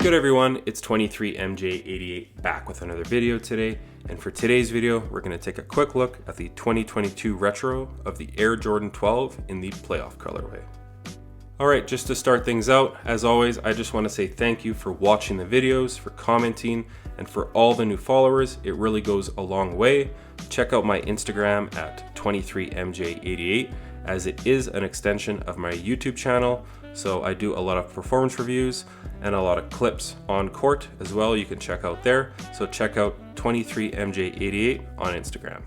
good everyone? It's 23MJ88 back with another video today, and for today's video we're going to take a quick look at the 2022 retro of the Air Jordan 12 in the playoff colorway. Alright, just to start things out, as always I just want to say thank you for watching the videos, for commenting, and for all the new followers. It really goes a long way. Check out my Instagram at 23MJ88 as it is an extension of my YouTube channel. So I do a lot of performance reviews and a lot of clips on court as well. You can check out there. So check out 23MJ88 on Instagram.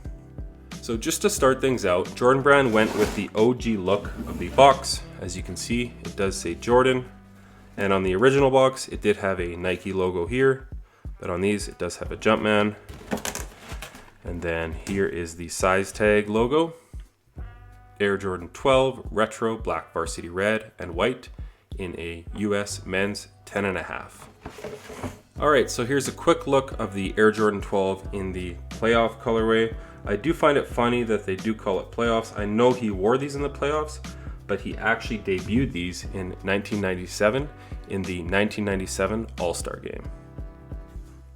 So just to start things out, Jordan Brand went with the OG look of the box. As you can see, it does say Jordan. And on the original box, it did have a Nike logo here, but on these, it does have a Jumpman. And then here is the size tag logo. Air Jordan 12 Retro Black Varsity Red and White in a US men's 10.5. Alright, so here's a quick look of the Air Jordan 12 in the playoff colorway. I do find it funny that they do call it playoffs. I know he wore these in the playoffs, but he actually debuted these in 1997 in the 1997 All-Star Game.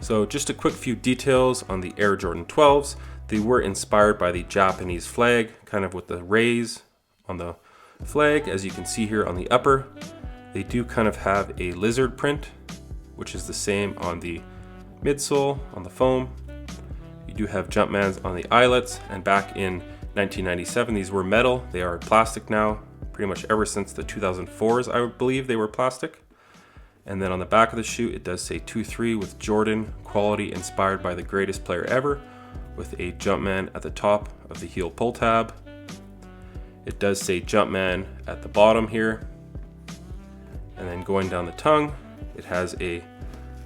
So just a quick few details on the Air Jordan 12s. They were inspired by the Japanese flag, kind of with the rays on the flag, as you can see here on the upper. They do kind of have a lizard print, which is the same on the midsole, on the foam. You do have Jumpmans on the eyelets, and back in 1997, these were metal. They are plastic now, pretty much ever since the 2004s, I would believe they were plastic. And then on the back of the shoe, it does say 2-3 with Jordan, quality inspired by the greatest player ever, with a Jumpman at the top of the heel pull tab. It does say Jumpman at the bottom here. And then going down the tongue, it has a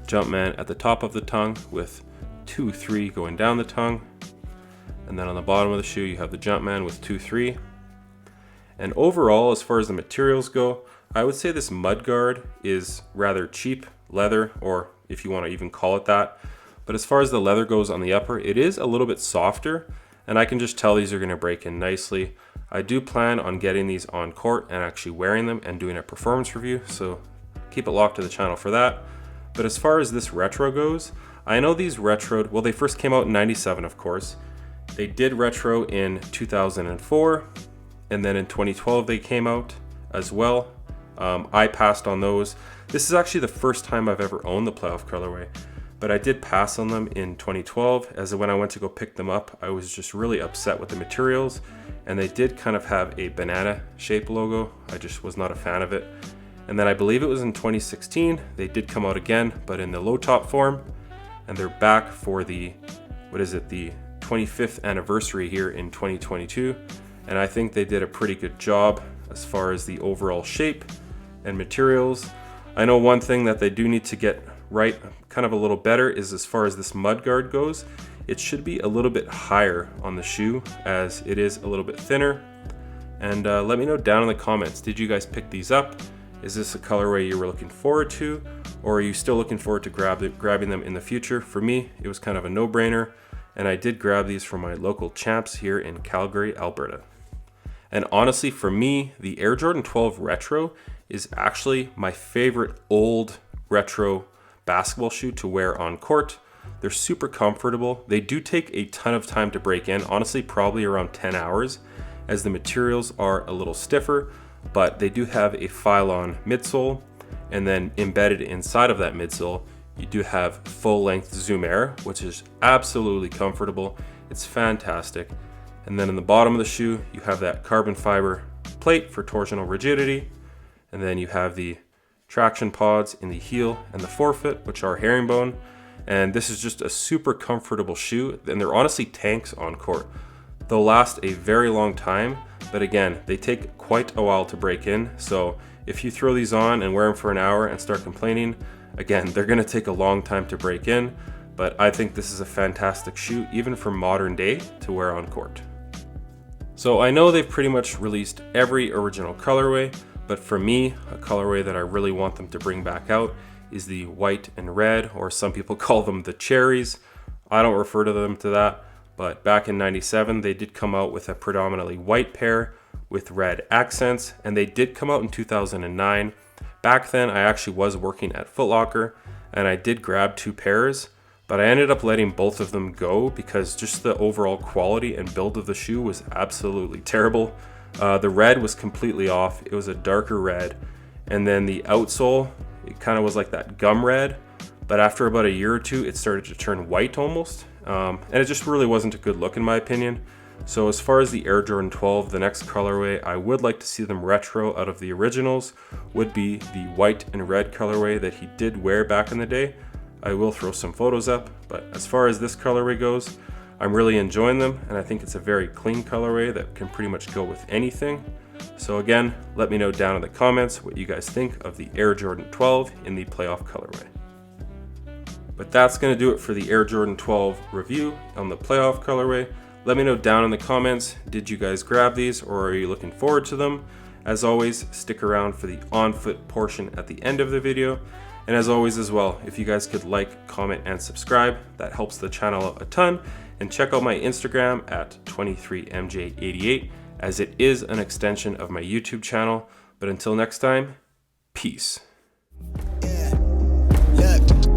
Jumpman at the top of the tongue with 2-3 going down the tongue. And then on the bottom of the shoe, you have the Jumpman with 2-3. And overall, as far as the materials go, I would say this mudguard is rather cheap leather, or if you want to even call it that. But as far as the leather goes on the upper, it is a little bit softer, and I can just tell these are going to break in nicely. I do plan on getting these on court and actually wearing them and doing a performance review, so keep it locked to the channel for that. But as far as this retro goes, I know these retroed, well, they first came out in 97, of course. They did retro in 2004, and then in 2012 they came out as well. I passed on those. This is actually the first time I've ever owned the playoff colorway, but I did pass on them in 2012, as when I went to go pick them up, I was just really upset with the materials, and they did kind of have a banana shaped logo. I just was not a fan of it. And then I believe it was in 2016, they did come out again, but in the low top form, and they're back for the, the 25th anniversary here in 2022, and I think they did a pretty good job as far as the overall shape and materials. I know one thing that they do need to get right kind of a little better is as far as this mudguard goes. It should be a little bit higher on the shoe, as it is a little bit thinner. And let me know down in the comments, did you guys pick these up? Is this a colorway you were looking forward to, or are you still looking forward to grabbing them in the future? For me, it was kind of a no-brainer, and I did grab these from my local Champs here in Calgary, Alberta. And honestly, for me, the Air Jordan 12 Retro is actually my favorite old retro basketball shoe to wear on court. They're super comfortable. They do take a ton of time to break in, honestly probably around 10 hours, as the materials are a little stiffer, but they do have a Phylon midsole, and then embedded inside of that midsole, you do have full-length Zoom Air, which is absolutely comfortable. It's fantastic. And then in the bottom of the shoe, you have that carbon fiber plate for torsional rigidity, and then you have the traction pods in the heel and the forefoot, which are herringbone. And this is just a super comfortable shoe, and they're honestly tanks on court. They'll last a very long time, but again, they take quite a while to break in. So if you throw these on and wear them for an hour and start complaining, again, they're gonna take a long time to break in, but I think this is a fantastic shoe, even for modern day, to wear on court. So I know they've pretty much released every original colorway, but for me, a colorway that I really want them to bring back out is the white and red, or some people call them the cherries. I don't refer to them to that, but back in 97, they did come out with a predominantly white pair with red accents, and they did come out in 2009 Back then, I actually was working at Foot Locker, and I did grab 2 pairs, but I ended up letting both of them go because just the overall quality and build of the shoe was absolutely terrible. The red was completely off. It was a darker red, and then the outsole, it kind of was like that gum red, but after about a year or two, it started to turn white almost, and it just really wasn't a good look in my opinion. So as far as the Air Jordan 12, the next colorway I would like to see them retro out of the originals would be the white and red colorway that he did wear back in the day. I will throw some photos up, but as far as this colorway goes, I'm really enjoying them, and I think it's a very clean colorway that can pretty much go with anything. So again, let me know down in the comments what you guys think of the Air Jordan 12 in the playoff colorway. But that's going to do it for the Air Jordan 12 review on the playoff colorway. Let me know down in the comments, did you guys grab these or are you looking forward to them? As always, stick around for the on-foot portion at the end of the video. And as always as well, if you guys could like, comment, and subscribe, that helps the channel out a ton. And check out my Instagram at 23mj88 as it is an extension of my YouTube channel. But until next time, peace.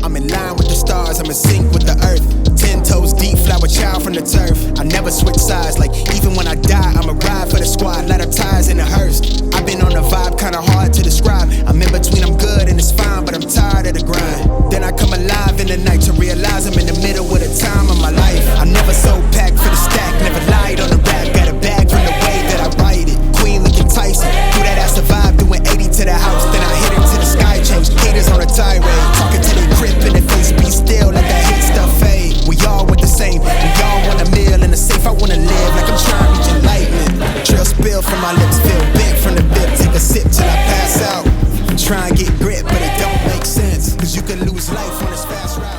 I'm in line with the stars, I'm in sync with the earth. 10 toes deep, flower child from the turf. I never switch sides, like even when I die, I'ma ride for the squad, light up ties in the hearse. I've been on a vibe, kinda hard to describe. I'm in between, I'm good and it's fine, but I'm tired of the grind. Then I come alive in the night to realize I'm in the middle of the time of my life. I'm never so packed for the stack, never lied on the rap. Got a bag from the way that I write it. Queen looking Tyson, threw that ass survive, doing 80 to the house. Then I hit it to the sky, change haters on a tirade. Talking to their grip in the face, be still, let that hate stuff fade. We all want the same, we all want a meal in the safe. I wanna live like I'm trying to reach enlightenment. Trail spill from my lips, feel bent from the bib. Take a sip till I pass out. Try and get grit, but it don't make sense, cause you can lose life on this fast ride.